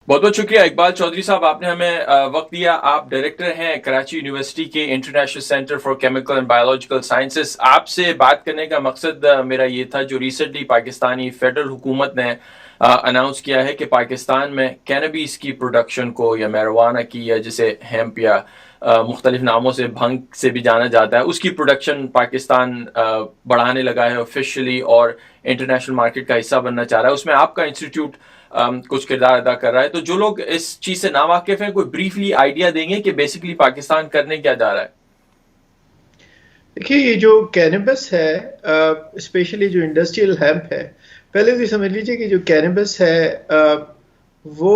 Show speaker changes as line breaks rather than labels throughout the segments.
بہت بہت شکریہ اقبال چودھری صاحب، آپ نے ہمیں وقت دیا. آپ ڈائریکٹر ہیں کراچی یونیورسٹی کے international centre for chemical and biological sciences. آپ سے بات کرنے کا مقصد میرا یہ تھا، جو ریسنٹلی پاکستانی فیڈرل حکومت نے اناؤنس کیا ہے کہ پاکستان میں کینبیس کی پروڈکشن کو، یا میروانہ کی، یا جسے ہیمپ یا مختلف ناموں سے بھنگ سے بھی جانا جاتا ہے، اس کی پروڈکشن پاکستان بڑھانے لگا ہے آفیشلی، اور انٹرنیشنل مارکیٹ کا حصہ بننا چاہ رہا ہے. اس میں آپ کا انسٹیٹیوٹ کچھ کردار ادا کر رہا ہے. تو جو لوگ اس چیز سے ناواقف ہیں، کوئی بریفلی آئیڈیا دیں گے کہ بیسیکلی پاکستان کرنے کیا جا رہا ہے؟
دیکھیے، یہ جو کینبس ہے، اسپیشلی جو انڈسٹریل ہیمپ ہے، پہلے تو یہ سمجھ لیجیے کہ جو کینبس ہے وہ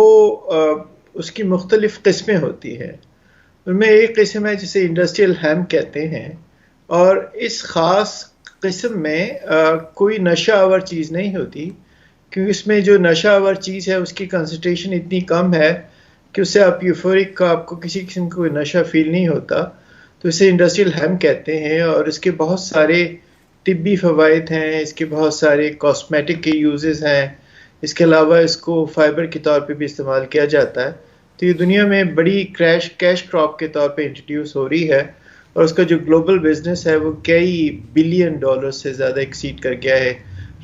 اس کی مختلف قسمیں ہوتی ہیں. ان میں ایک قسم ہے جسے انڈسٹریل ہیمپ کہتے ہیں، اور اس خاص قسم میں کوئی نشہ آور چیز نہیں ہوتی، کیونکہ اس میں جو نشہ آور چیز ہے اس کی کنسنٹریشن اتنی کم ہے کہ اس سے آپ یوفورک کا، آپ کو کسی قسم کا کوئی نشہ فیل نہیں ہوتا. تو اسے انڈسٹریل ہیمپ کہتے ہیں، اور اس کے بہت سارے طبی فوائد ہیں، اس کے بہت سارے کاسمیٹک کے یوزز ہیں. اس کے علاوہ اس کو فائبر کے طور پہ بھی استعمال کیا جاتا ہے. تو یہ دنیا میں بڑی کیش کراپ کے طور پہ انٹروڈیوس ہو رہی ہے، اور اس کا جو گلوبل بزنس ہے وہ کئی بلین ڈالر سے زیادہ ایکسیڈ کر گیا ہے.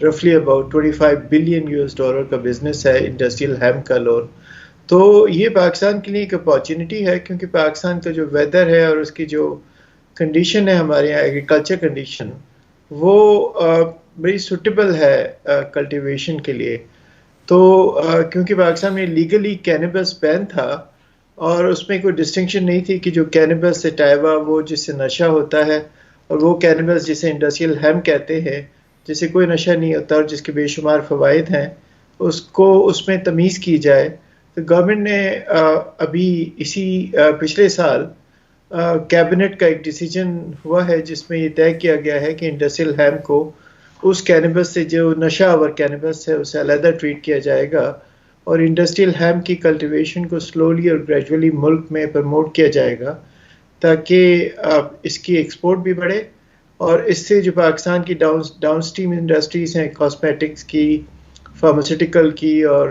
رفلی اباؤٹ 25 بلین US ڈالر کا بزنس ہے انڈسٹریل ہیمپ کا لون. تو یہ پاکستان کے لیے ایک اپارچونیٹی ہے، کیونکہ پاکستان کا جو ویدر ہے اور اس کی جو کنڈیشن ہے، ہمارے یہاں ایگریکلچر کنڈیشن، وہ بڑی سوٹیبل ہے کلٹیویشن کے لیے. تو کیونکہ پاکستان میں لیگلی کینبس بین تھا، اور اس میں کوئی ڈسٹنکشن نہیں تھی کہ جو کینبس سٹائوا وہ جس سے نشہ ہوتا ہے، اور وہ کینبس جسے انڈسٹریل ہیمپ کہتے ہیں جسے کوئی نشہ نہیں ہوتا اور جس کے بے شمار فوائد ہیں، اس کو اس میں تمیز کی جائے. تو گورنمنٹ نے ابھی اسی پچھلے سال کیبنٹ کا ایک ڈیسیجن ہوا ہے جس میں یہ طے کیا گیا ہے کہ انڈسٹریل ہیمپ کو اس کینبس سے، جو نشہ آور کینبس ہے، اسے علیحدہ ٹریٹ کیا جائے گا، اور انڈسٹریل ہیمپ کی کلٹیویشن کو سلولی اور گریجولی ملک میں پروموٹ کیا جائے گا، تاکہ اس کی ایکسپورٹ بھی بڑھے، اور اس سے جو پاکستان کی ڈاؤن اسٹریم انڈسٹریز ہیں، کاسمیٹکس کی، فارماسیوٹیکل کی اور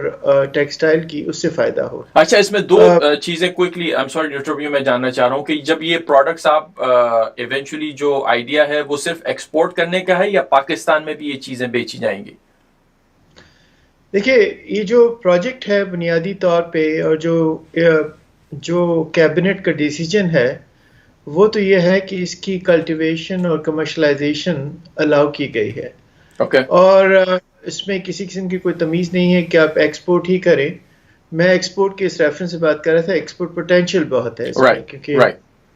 ٹیکسٹائل کی، اس سے فائدہ ہو.
اچھا، اس میں دو چیزیں quickly, I am sorry interview میں جاننا چاہ رہا ہوں کہ جب یہ پروڈکٹس آپ ایونچولی جو آئیڈیا ہے وہ صرف ایکسپورٹ کرنے کا ہے، یا پاکستان میں بھی یہ چیزیں بیچی جائیں گی؟
دیکھیے، یہ جو پروجیکٹ ہے بنیادی طور پہ، اور جو کیبنٹ کا ڈیسیجن ہے، وہ تو یہ ہے کہ اس کی کلٹیویشن اور کمرشلائزیشن الاؤ کی گئی ہے.
اوکے.
اور اس میں کسی قسم کی کوئی تمیز نہیں ہے کہ آپ ایکسپورٹ ہی کریں. میں ایکسپورٹ کے اس ریفرنس سے بات کر رہا تھا. ایکسپورٹ پوٹینشیل بہت ہے اس میں، کیونکہ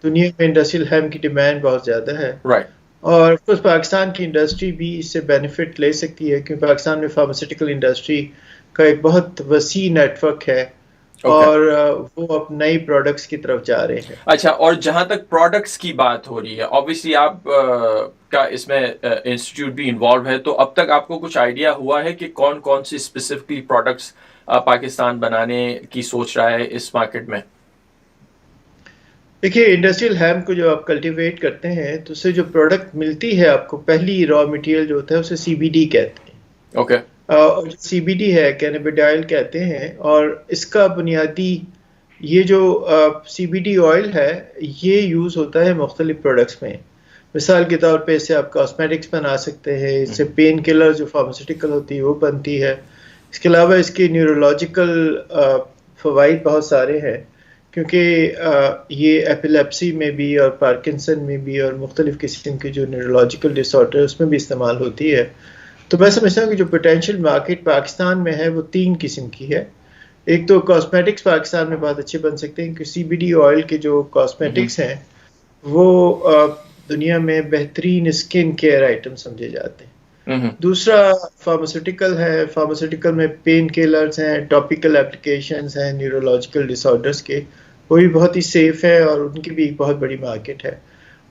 دنیا میں انڈسٹریل ہیمپ کی ڈیمانڈ بہت زیادہ ہے، اور پاکستان کی انڈسٹری بھی اس سے بینیفٹ لے سکتی ہے، کیونکہ پاکستان میں فارماسیوٹیکل انڈسٹری کا ایک بہت وسیع نیٹ ورک ہے، اور وہ اب نئی پروڈکٹس کی طرف جا رہے ہیں.
اچھا، اور جہاں تک پروڈکٹس کی بات ہو رہی ہے، obviously آپ کا اس میں انسٹیٹیوٹ بھی انوالو ہے، تو اب تک آپ کو کچھ آئیڈیا ہوا ہے کہ کون کون سی اسپیسیفکلی پروڈکٹس پاکستان بنانے کی سوچ رہا ہے اس مارکیٹ میں؟
دیکھیے، انڈسٹریل ہیمپ کو جو آپ کلٹیویٹ کرتے ہیں تو اس سے جو پروڈکٹ ملتی ہے آپ کو، پہلی را مٹیریل جو ہوتا ہے اسے CBD کہتے ہیں.
اوکے.
اور جو CBD ہے، کینیبیڈائل کہتے ہیں، اور اس کا بنیادی یہ جو CBD آئل ہے یہ یوز ہوتا ہے مختلف پروڈکٹس میں. مثال کے طور پہ اس سے آپ کاسمیٹکس بنا سکتے ہیں، اس سے پین کلر جو فارماسیوٹیکل ہوتی ہے وہ بنتی ہے. اس کے علاوہ اس کے نیورولوجیکل فوائد بہت سارے ہیں، کیونکہ یہ ایپیلیپسی میں بھی اور پارکنسن میں بھی اور مختلف قسم کے جو نیورولوجیکل ڈس آرڈر اس میں بھی استعمال ہوتی ہے. تو میں سمجھتا ہوں کہ جو پوٹینشیل مارکیٹ پاکستان میں ہے وہ 3 قسم کی ہے. ایک تو کاسمیٹکس پاکستان میں بہت اچھے بن سکتے ہیں، کیونکہ CBD آئل کے جو کاسمیٹکس ہیں وہ دنیا میں بہترین اسکن کیئر آئٹم سمجھے جاتے ہیں. دوسرا فارماسیوٹیکل ہے. فارماسیوٹیکل میں پین کلرز ہیں، ٹاپیکل اپلیکیشنز ہیں نیورولوجیکل ڈس آرڈرز کے، وہ بھی بہت ہی سیف ہے اور ان کی بھی ایک بہت بڑی مارکیٹ ہے.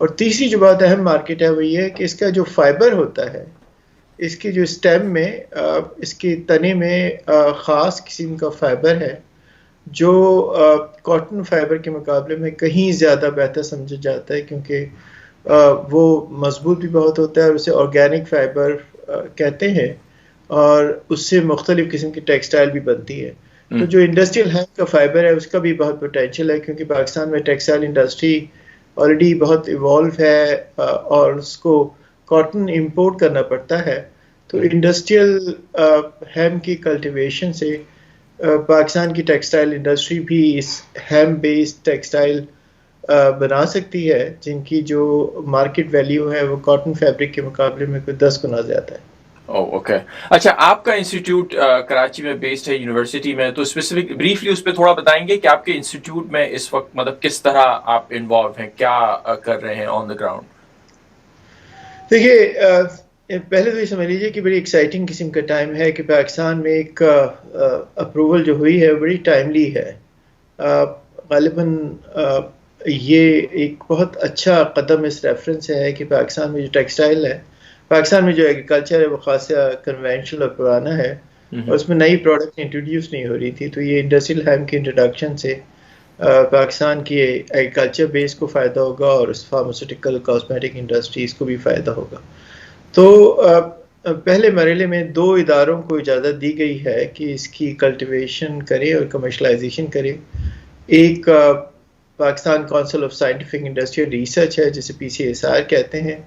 اور تیسری جو بہت اہم مارکیٹ ہے وہ یہ ہے کہ اس کا جو فائبر ہوتا ہے، اس کے جو اسٹیم میں، اس کے تنے میں خاص قسم کا فائبر ہے جو کاٹن فائبر کے مقابلے میں کہیں زیادہ بہتر سمجھا جاتا ہے، کیونکہ وہ مضبوط بھی بہت ہوتا ہے، اور اسے آرگینک فائبر کہتے ہیں، اور اس سے مختلف قسم کی ٹیکسٹائل بھی بنتی ہے. تو جو انڈسٹریل ہیمپ کا فائبر ہے اس کا بھی بہت پوٹینشیل ہے، کیونکہ پاکستان میں ٹیکسٹائل انڈسٹری آلریڈی بہت ایوالو ہے اور اس کو کاٹن امپورٹ کرنا پڑتا ہے. تو انڈسٹریل ہیمپ کی کلٹیویشن سے پاکستان کی ٹیکسٹائل انڈسٹری بھی اس ہیمپ بیسڈ ٹیکسٹائل بنا سکتی ہے، جن کی جو مارکیٹ ویلیو ہے وہ کاٹن فیبرک کے مقابلے میں کوئی 10 گنا زیادہ ہے.
اوکے. اچھا، آپ کا انسٹیٹیوٹ کراچی میں بیسڈ ہے یونیورسٹی میں، تو اسپیسیفک بریفلی اس پہ تھوڑا بتائیں گے کہ آپ کے انسٹیٹیوٹ میں اس وقت مطلب کس طرح آپ انوالو ہیں، کیا کر رہے ہیں آن دا گراؤنڈ؟
دیکھیے، پہلے تو یہ سمجھ لیجیے کہ بڑی ایکسائٹنگ قسم کا ٹائم ہے کہ پاکستان میں ایک اپروول جو ہوئی ہے بڑی ٹائملی ہے. غالباً یہ ایک بہت اچھا قدم اس ریفرنس سے ہے کہ پاکستان میں جو ٹیکسٹائل ہے، پاکستان میں جو ایگریکلچر ہے وہ خاصا کنونشنل اور پرانا ہے، اور اس میں نئی پروڈکٹ انٹروڈیوس نہیں ہو رہی تھی. تو یہ انڈسٹریل ہیمپ کی انٹروڈکشن سے پاکستان کی ایگریکلچر بیس کو فائدہ ہوگا اور اس فارماسیوٹیکل کاسمیٹک انڈسٹریز کو بھی فائدہ ہوگا. تو پہلے مرحلے میں 2 اداروں کو اجازت دی گئی ہے کہ اس کی کلٹیویشن کرے اور کمرشلائزیشن کرے. ایک Pakistan council of scientific industrial research ہے جسے PCSR کہتے ہیں،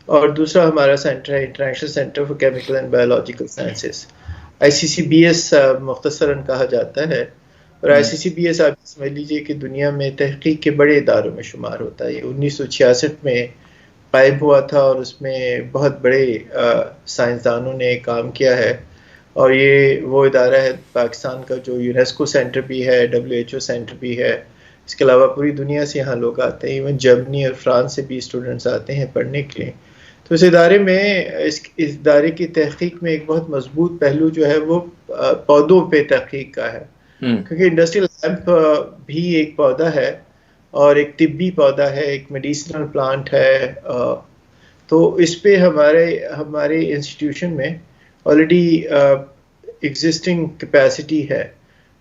اور دوسرا ہمارا سینٹر ہے international centre for chemical and biological sciences, ICCBS مختصراً کہا جاتا ہے. اور ICCBS آپ سمجھ لیجئے کہ دنیا میں تحقیق کے بڑے اداروں میں شمار ہوتا ہے. یہ 1966 میں قائم ہوا تھا اور اس میں بہت بڑے سائنسدانوں نے کام کیا ہے، اور یہ وہ ادارہ ہے پاکستان کا جو یونیسکو سینٹر بھی ہے، WHO سینٹر بھی ہے. اس کے علاوہ پوری دنیا سے یہاں لوگ آتے ہیں، ایون جرمنی اور فرانس سے بھی اسٹوڈنٹس آتے ہیں پڑھنے کے لیے. تو اس ادارے میں اس ادارے کی تحقیق میں ایک بہت مضبوط پہلو جو ہے وہ پودوں پہ تحقیق کا ہے، کیونکہ انڈسٹریل ہیمپ بھی ایک پودا ہے اور ایک طبی پودا ہے، ایک میڈیسنل پلانٹ ہے. تو اس پہ ہمارے انسٹیٹیوشن میں آلریڈی ایگزسٹنگ کیپیسٹی ہے.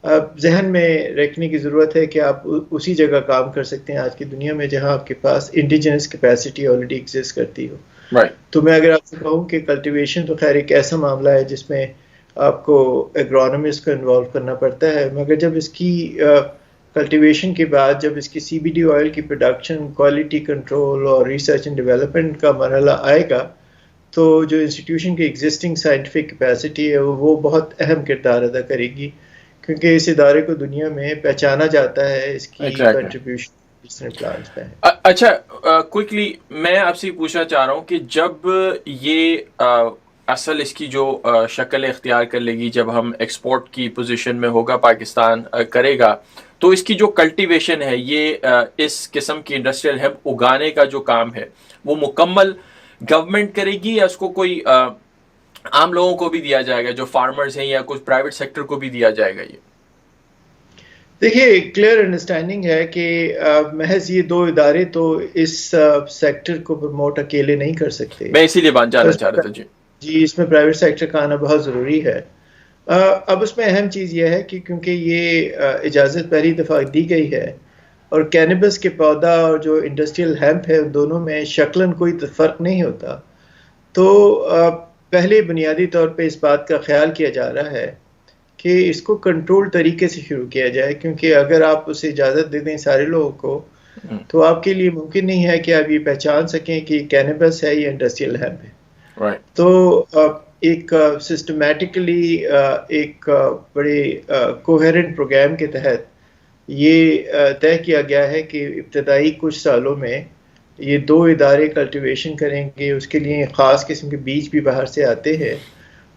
اب ذہن میں رکھنے کی ضرورت ہے کہ آپ اسی جگہ کام کر سکتے ہیں آج کی دنیا میں جہاں آپ کے پاس انڈیجنس کیپیسٹی آلریڈی ایگزسٹ کرتی ہو. تو میں اگر آپ سے کہوں کہ کلٹیویشن تو خیر ایک ایسا معاملہ ہے جس میں آپ کو ایگرونومسٹ کو انوالو کرنا پڑتا ہے، مگر جب اس کی کلٹیویشن کے بعد جب اس کی CBD آئل کی پروڈکشن، کوالٹی کنٹرول اور ریسرچ اینڈ ڈیولپمنٹ کا مرحلہ آئے گا، تو جو انسٹیٹیوشن کی ایگزسٹنگ سائنٹیفک کیپیسٹی ہے وہ بہت اہم کردار ادا کرے گی، کیونکہ اس ادارے کو دنیا میں پہچانا جاتا ہے اس کی کنٹریبیوشن پلانٹس پہ.
اچھا، کوئکلی میں آپ سے پوچھنا چاہ رہا ہوں کہ جب یہ اصل اس کی جو شکل اختیار کر لے گی، جب ہم ایکسپورٹ کی پوزیشن میں ہوگا پاکستان کرے گا، تو اس کی جو کلٹیویشن ہے، یہ اس قسم کی انڈسٹریل ہیمپ اگانے کا جو کام ہے وہ مکمل گورنمنٹ کرے گی، یا اس کو کوئی عام لوگوں کو بھی دیا جائے گا جو فارمرز ہیں، یا کچھ پرائیویٹ سیکٹر کو بھی دیا جائے گا؟ یہ
دیکھیے کلیئر انڈرسٹینڈنگ ہے کہ محض یہ 2 ادارے تو اس سیکٹر کو پروموٹ اکیلے نہیں کر سکتے.
میں اسی لیے جاننا چاہ رہا تھا.
جی، اس میں پرائیویٹ سیکٹر کا آنا بہت ضروری ہے. اب اس میں اہم چیز یہ ہے کہ کیونکہ یہ اجازت پہلی دفعہ دی گئی ہے، اور کینبس کے پودا اور جو انڈسٹریل ہیمپ ہے ان دونوں میں شکلاً کوئی فرق نہیں ہوتا، تو پہلے بنیادی طور پہ اس بات کا خیال کیا جا رہا ہے کہ اس کو کنٹرول طریقے سے شروع کیا جائے، کیونکہ اگر آپ اسے اجازت دے دیں سارے لوگوں کو تو آپ کے لیے ممکن نہیں ہے کہ آپ یہ پہچان سکیں کہ کینبس ہے یا انڈسٹریل ہیمپ ہے. تو ایک سسٹمیٹکلی ایک بڑے کوہیرنٹ پروگرام کے تحت یہ طے کیا گیا ہے کہ ابتدائی کچھ سالوں میں یہ 2 ادارے کلٹیویشن کریں گے. اس کے لیے خاص قسم کے بیج بھی باہر سے آتے ہیں،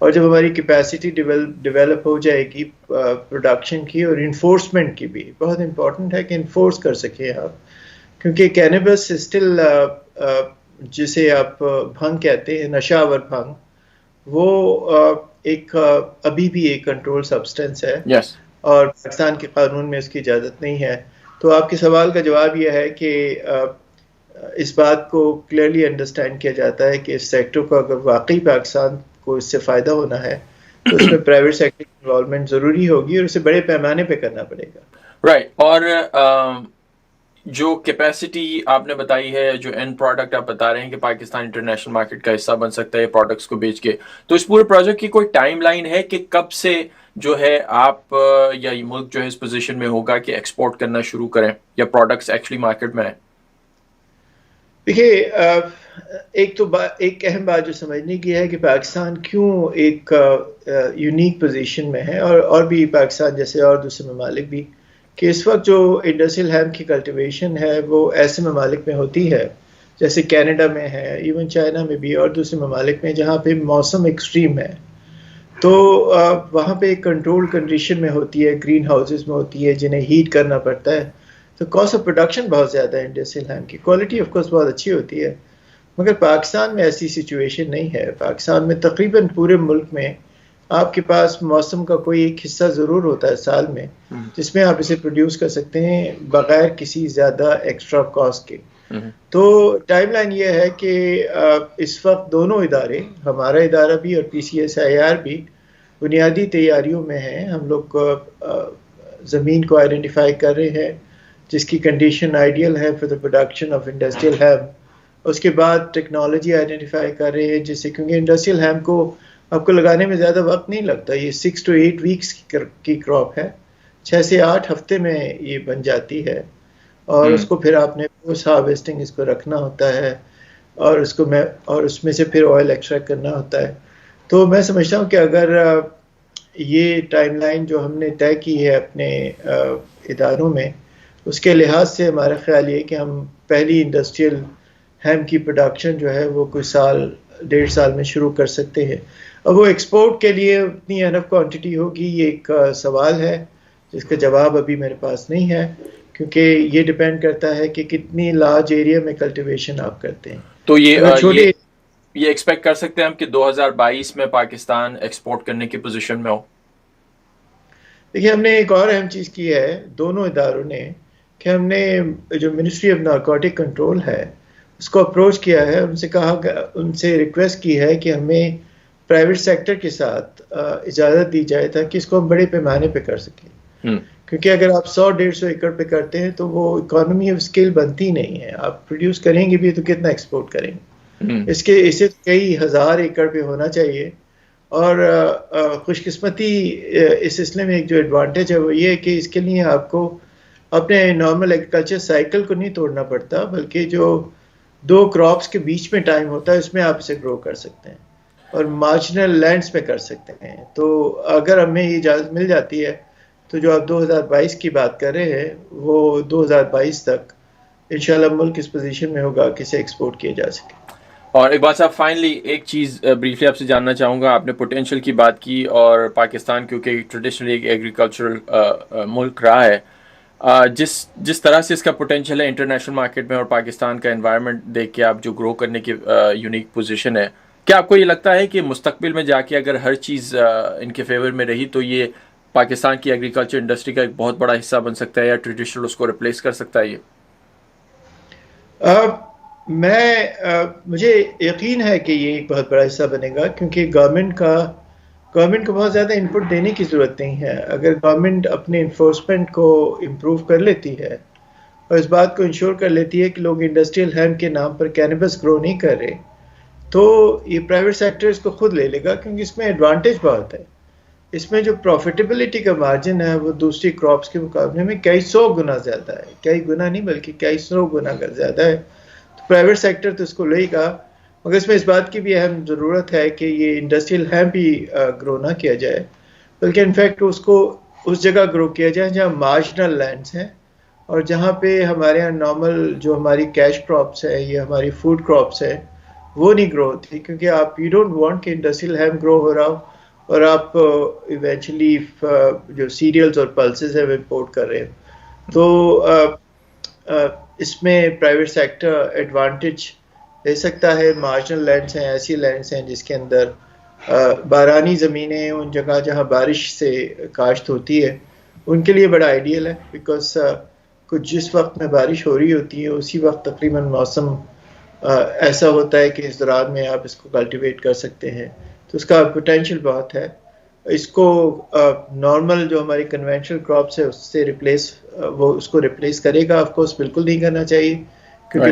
اور جب ہماری کیپیسٹی ڈیولپ ہو جائے گی پروڈکشن کی اور انفورسمنٹ کی، بھی بہت امپورٹنٹ ہے کہ انفورس کر سکیں آپ، کیونکہ کینبس اسٹل جسے آپ بھنگ کہتے ہیں، نشہ آور بھنگ، وہ ایک ابھی بھی ایک کنٹرول سبسٹنس ہے. اور پاکستان کے قانون میں اس کی اجازت نہیں ہے. تو آپ کے سوال کا جواب یہ ہے کہ اس بات کو کلیئرلی انڈرسٹینڈ کیا جاتا ہے کہ اس سیکٹر کو اگر واقعی پاکستان کو اس سے فائدہ ہونا ہے تو اس میں پرائیویٹ سیکٹر کی انوالومنٹ ضروری ہوگی، اور اسے بڑے پیمانے پہ کرنا پڑے گا.
رائٹ. اور جو کیپیسٹی آپ نے بتائی ہے، جو اینڈ پروڈکٹ آپ بتا رہے ہیں کہ پاکستان انٹرنیشنل مارکیٹ کا حصہ بن سکتا ہے پروڈکٹس کو بیچ کے، تو اس پورے پروجیکٹ کی کوئی ٹائم لائن ہے کہ کب سے جو ہے آپ یا یہ ملک جو ہے اس پوزیشن میں ہوگا کہ ایکسپورٹ کرنا شروع کریں یا پروڈکٹس ایکچولی مارکیٹ میں آئیں؟
دیکھیے ایک اہم بات جو سمجھنے کی ہے کہ پاکستان کیوں ایک یونیک پوزیشن میں ہے، اور بھی پاکستان جیسے اور دوسرے ممالک بھی، کہ اس وقت جو انڈسٹریل ہیمپ کی کلٹیویشن ہے وہ ایسے ممالک میں ہوتی ہے جیسے کینیڈا میں ہے، ایون چائنا میں بھی اور دوسرے ممالک میں جہاں پہ موسم ایکسٹریم ہے، تو وہاں پہ ایک کنٹرول کنڈیشن میں ہوتی ہے، گرین ہاؤسز میں ہوتی ہے جنہیں ہیٹ کرنا پڑتا ہے، تو کاسٹ آف پروڈکشن بہت زیادہ ہے انڈسٹریل ہیمپ کی، کوالٹی آف کورس بہت اچھی ہوتی ہے، مگر پاکستان میں ایسی سچویشن نہیں ہے۔ پاکستان میں تقریباً پورے ملک میں آپ کے پاس موسم کا کوئی ایک حصہ ضرور ہوتا ہے سال میں جس میں آپ اسے پروڈیوس کر سکتے ہیں بغیر کسی زیادہ ایکسٹرا کاسٹ کے۔ تو ٹائم لائن یہ ہے کہ اس وقت دونوں ادارے، ہمارا ادارہ بھی اور PCSIR بھی، بنیادی تیاریوں میں ہیں۔ ہم لوگ زمین کو آئیڈینٹیفائی کر رہے ہیں جس کی کنڈیشن آئیڈیل ہے for the production of industrial hemp. اس کے بعد ٹیکنالوجی آئیڈینٹیفائی کر رہے ہیں جس سے، کیونکہ انڈسٹریل ہیمپ کو آپ کو لگانے میں زیادہ وقت نہیں لگتا، یہ 6 to 8 ویکس کی کراپ ہے، 6 سے 8 ہفتے میں یہ بن جاتی ہے، اور اس کو پھر آپ نے پوسٹ ہارویسٹنگ اس کو رکھنا ہوتا ہے، اور اس میں سے پھر آئل ایکسٹریکٹ کرنا ہوتا ہے۔ تو میں سمجھتا ہوں کہ اگر یہ ٹائم لائن جو ہم نے طے کی ہے اپنے اداروں میں، اس کے لحاظ سے ہمارا خیال یہ کہ ہم پہلی انڈسٹریل ہیمپ کی پروڈکشن جو ہے وہ کوئی سال 1.5 سال میں شروع کر سکتے ہیں۔ اب وہ ایکسپورٹ کے لیے اتنی انف کوانٹٹی ہوگی، یہ ایک سوال ہے جس کا جواب ابھی میرے پاس نہیں ہے، کیونکہ یہ ڈیپینڈ کرتا ہے کہ کتنی لارج ایریا میں کلٹیویشن آپ کرتے ہیں۔
تو
اگر چھوٹے
یہ ایکسپیکٹ کر سکتے ہیں ہم کہ 2022 میں پاکستان ایکسپورٹ کرنے کی پوزیشن میں ہو؟
دیکھیے، ہم نے ایک اور اہم چیز کی ہے دونوں اداروں نے، کہ ہم نے جو منسٹری آف نارکوٹک کنٹرول ہے اس کو اپروچ کیا ہے، ان سے ریکویسٹ کی ہے کہ ہمیں پرائیویٹ سیکٹر کے ساتھ اجازت دی جائے تاکہ اس کو ہم بڑے پیمانے پہ کر سکیں، کیونکہ اگر آپ 100-150 ایکڑ پہ کرتے ہیں تو وہ اکانومی آف اسکیل بنتی نہیں ہے، آپ پروڈیوس کریں گے بھی تو کتنا ایکسپورٹ کریں گے، اسے کئی ہزار ایکڑ پہ ہونا چاہیے۔ اور خوش قسمتی اس سلسلے میں ایک جو ایڈوانٹیج ہے وہ یہ ہے کہ اس کے لیے آپ کو اپنے نارمل ایگریکلچر سائیکل کو نہیں توڑنا پڑتا، بلکہ جو 2 کراپس کے بیچ میں ٹائم ہوتا ہے اس میں آپ اسے گرو کر سکتے ہیں اور مارجنل لینڈز پہ کر سکتے ہیں۔ تو اگر ہمیں یہ اجازت مل جاتی ہے تو جو آپ 2022 کی بات کر رہے ہیں وہ 2022 تک انشاءاللہ ملک اس پوزیشن میں ہوگا کہ اسے ایکسپورٹ کیا جا سکے۔
اور ایک بات صاحب، فائنلی ایک چیز بریفلی آپ سے جاننا چاہوں گا، آپ نے پوٹینشیل کی بات کی، اور پاکستان کیونکہ ٹریڈیشنلی ایک ایگریکلچرل ملک رہا ہے، جس طرح سے اس کا پوٹینشیل ہے انٹرنیشنل مارکیٹ میں، اور پاکستان کا انوائرمنٹ دیکھ کے آپ جو گرو کرنے کی یونیک پوزیشن ہے، کیا آپ کو یہ لگتا ہے کہ مستقبل میں جا کے اگر ہر چیز ان کے فیور میں رہی تو یہ پاکستان کی ایگریکلچر انڈسٹری کا ایک بہت بڑا حصہ بن سکتا ہے، یا ٹریڈیشنل اس کو ریپلیس کر سکتا ہے یہ؟
مجھے یقین ہے کہ یہ ایک بہت بڑا حصہ بنے گا، کیونکہ گورنمنٹ کو بہت زیادہ انپٹ دینے کی ضرورت نہیں ہے۔ اگر گورنمنٹ اپنے انفورسمنٹ کو امپروو کر لیتی ہے اور اس بات کو انشور کر لیتی ہے کہ لوگ انڈسٹریل ہیمپ کے نام پر کینیبس گرو نہیں کر رہے، تو یہ پرائیویٹ سیکٹر اس کو خود لے لے گا، کیونکہ اس میں ایڈوانٹیج بہت ہے۔ اس میں جو پروفیٹیبلٹی کا مارجن ہے وہ دوسری کراپس کے مقابلے میں کئی 100 گنا زیادہ ہے، کئی گنا نہیں بلکہ کئی 100 گنا زیادہ ہے۔ پرائیویٹ سیکٹر تو اس کو لے گا، مگر اس میں اس بات کی بھی اہم ضرورت ہے کہ یہ انڈسٹریل ہیمپ ہی گرو نہ کیا جائے، بلکہ انفیکٹ اس کو اس جگہ گرو کیا جائے جہاں مارجنل لینڈز ہیں، اور جہاں پہ ہمارے یہاں نارمل جو ہماری کیش کراپس ہے یا ہماری فوڈ کراپس ہے وہ نہیں گرو ہوتی، کیونکہ آپ یو ڈونٹ وانٹ کہ انڈسٹریل ہیمپ گرو ہو رہا ہو اور آپ ایونچولی جو سیریلز اور پلسز ہیں وہ امپورٹ کر رہے ہیں۔ تو اس میں پرائیویٹ سیکٹر ایڈوانٹیج لے سکتا ہے۔ مارجنل لینڈز ہیں، ایسی لینڈز ہیں جس کے اندر بارانی زمینیں، ان جگہ جہاں بارش سے کاشت ہوتی ہے ان کے لیے بڑا آئیڈیل ہے، بیکاز کچھ جس وقت میں بارش ہو رہی ہوتی ہے اسی وقت تقریباً موسم ایسا ہوتا ہے کہ اس دوران میں آپ اس کو کلٹیویٹ کر سکتے ہیں، تو اس کا پوٹینشیل بہت ہے۔ اس کو نارمل جو ہماری کنونشنل کراپس ہے اس کو ریپلیس کرے گا؟ آف کورس بالکل نہیں کرنا چاہیے، کیونکہ